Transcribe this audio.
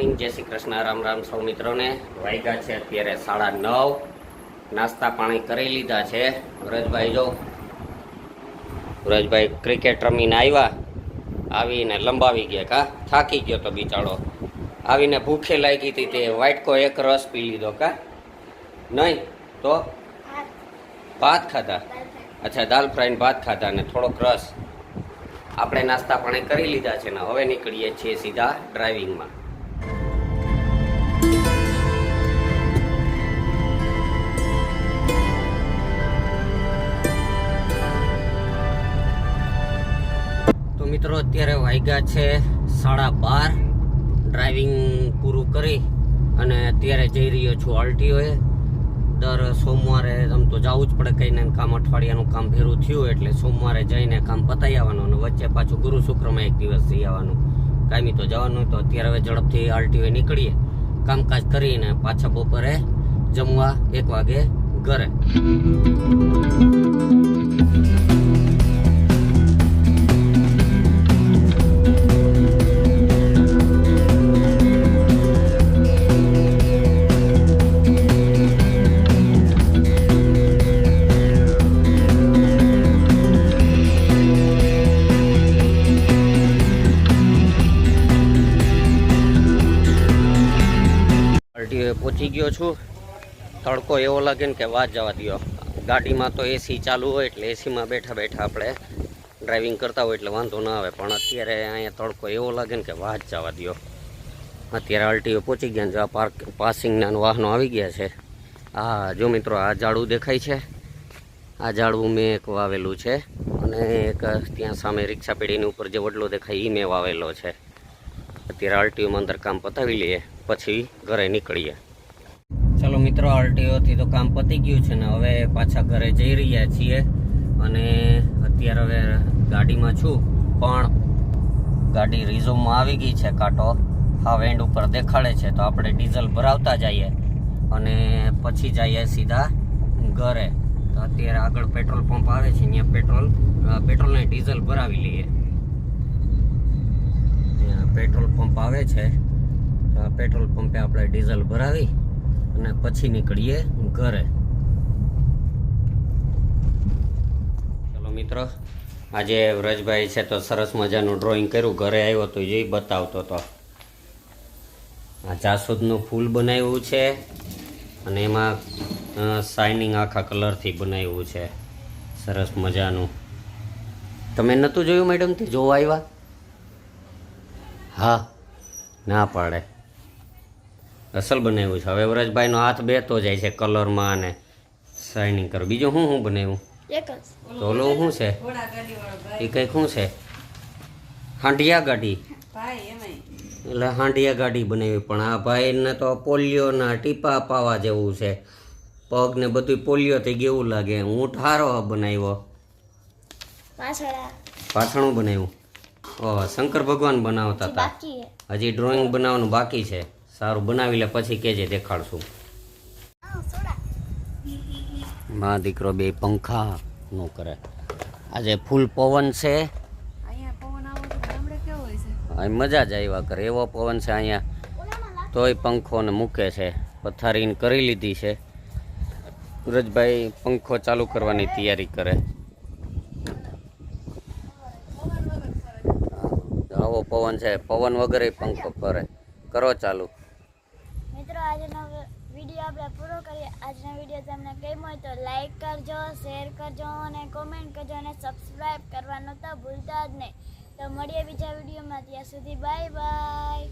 Morning, જય શ્રી કૃષ્ણ, રામ રામ સૌ મિત્રોને। વાગ્યા છે અત્યારે 9:30। નાસ્તા પાણી કરી લીધા છે। વ્રજભાઈ ક્રિકેટ રમીને આવ્યા, આવીને લંબાવી ગયા, કા થાકી ગયો તો બિચારો, આવીને ભૂખે લાગી હતી, તે વાટકો એક રસ પી લીધો, કા નહીં તો ભાત ખાધા। અચ્છા, દાલ ફ્રાય ભાત ખાધા ને થોડોક રસ। આપણે નાસ્તા પાણી કરી લીધા છે ને હવે નીકળીએ છીએ સીધા ડ્રાઇવિંગમાં। તો મિત્રો અત્યારે વાગ્યા છે 12:30। ડ્રાઇવિંગ પૂરું કરી અને અત્યારે જઈ રહ્યો છું આરટીઓએ। દર સોમવારે આમ તો જવું જ પડે, કંઈને કામ અઠવાડિયાનું કામ ભેરું થયું એટલે સોમવારે જઈને કામ પતાવી આવવાનું અને વચ્ચે પાછું ગુરુ શુક્રમાં એક દિવસ જઈ આવવાનું। કાયમી તો જવાનું, તો અત્યારે હવે ઝડપથી આરટીઓએ નીકળીએ, કામકાજ કરીને પાછા બપોરે જમવા 1 વાગે ઘરે। પહોંચી ગયો છું। તડકો એવો લાગે ને કે વાત જવા દો। ગાડીમાં તો એસી ચાલુ હોય એટલે એસીમાં બેઠા બેઠા આપણે ડ્રાઇવિંગ કરતા હોય એટલે વાંધો ના આવે, પણ અત્યારે અહીંયા તડકો એવો લાગે ને કે વાત જવા દો। અત્યારે આરટીઓ પહોંચી ગયા છે, પાસિંગના વાહનો આવી ગયા છે। હા જો મિત્રો, આ ઝાડવું દેખાય છે, આ ઝાડવું મેં એક વાવેલું છે અને એક ત્યાં સામે રિક્ષા પેઢીની ઉપર જે વડલો દેખાય એ મેં વાવેલો છે। અત્યારે આરટીઓમાં અંદર કામ પતાવી લઈએ પછી ઘરે નીકળીએ। ચાલો મિત્રો, આરટીઓથી તો કામ પતી ગયું છે ને હવે પાછા ઘરે જઈ રહ્યા છીએ અને અત્યારે હવે ગાડીમાં છું, પણ ગાડી રિઝર્વમાં આવી ગઈ છે। કાંટો હા એન્ડ ઉપર દેખાડે છે, તો આપણે ડીઝલ ભરાવતા જઈએ અને પછી જઈએ સીધા ઘરે। તો અત્યારે આગળ પેટ્રોલ પંપ આવે છે, અહીંયા પેટ્રોલ ને ડીઝલ ભરાવી લઈએ। પેટ્રોલ પંપ આવે છે, તો આ પેટ્રોલ પંપે આપણે ડીઝલ ભરાવી અને પછી નીકળીએ ઘરે। ચલો મિત્રો, આજે વ્રજભાઈ છે તો સરસ મજાનું ડ્રોઈંગ કર્યું, ઘરે આવ્યો તો એ બતાવતો હતો। આ જાસૂદનું ફૂલ બનાવ્યું છે અને એમાં શાઇનિંગ આખા કલરથી બનાવ્યું છે, સરસ મજાનું। તમે નહોતું જોયું મેડમ? થી જોવા આવ્યા? હા, ના પાડે, અસલ બનાવ્યું છે। હવે વ્રજભાઈનો હાથ બેતો જાય છે કલરમાં અને શાઇનિંગ કરો। બીજું શું બનાવ્યું? તો ઓલું શું છે એ કંઈક શું છે? હાંડિયા ગાડી, એટલે હાંડિયા ગાડી બનાવી। પણ આ ભાઈને તો પોલિયોના ટીપા પાવા જેવું છે, પગ ને બધું પોલિયો થઈ ગયું એવું લાગે। ઊંટ હારો બનાવ્યો, પાછળનું બનાવ્યું। ઓહ, શંકર ભગવાન બનાવતા હતા, હજી ડ્રોઈંગ બનાવવાનું બાકી છે। સારું, બનાવી લે પછી કેજે, દેખાડશું। માં દીકરો બે પંખા નો કરે। આજે ફૂલ પવન છે, મજા જ આવ્યા કરે એવો પવન છે અહીંયા, તોય પંખોને મૂકે છે। પથારીને કરી લીધી છે, વ્રજભાઈ પંખો ચાલુ કરવાની તૈયારી કરે। આવો પવન છે, પવન વગર પંખો ફરે। કરો ચાલુ। મિત્રો, આજનો વિડીયો આપણે પૂરો કરીએ। આજનો વિડીયો તમને ગમ્યો હોય તો લાઈક કરજો, શેર કરજો અને કોમેન્ટ કરજો અને સબસ્ક્રાઈબ કરવાનું તો ભૂલતા જ નહીં। તો મળીએ બીજા વિડીયોમાં, ત્યાં સુધી બાય બાય।